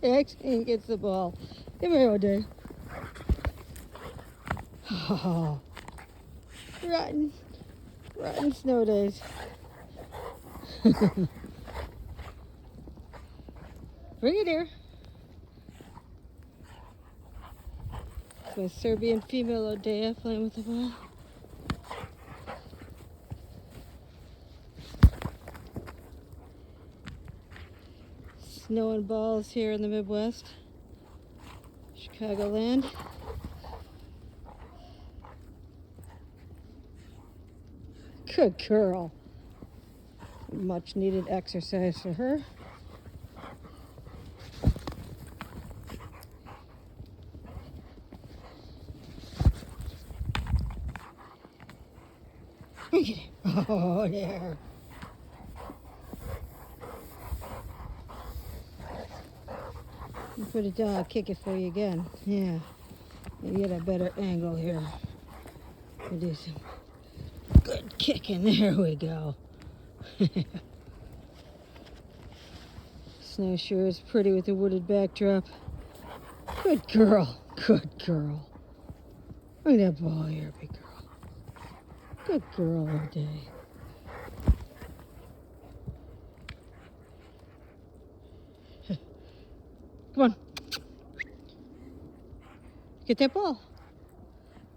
tags and gets the ball. Come here, Odea. Oh, rotten snow days. Bring it here. It's my Serbian female Odea playing with the ball. Snow and balls here in the Midwest, Chicagoland. Good girl. Much needed exercise for her. Look at it. Oh, there. You put it down, I'll kick it for you again. Yeah. You get a better angle here. We do some good kicking. There we go. Snow sure is pretty with the wooded backdrop. Good girl. Good girl. Bring that ball here, big girl. Good girl, Odea. Come on. Get that ball.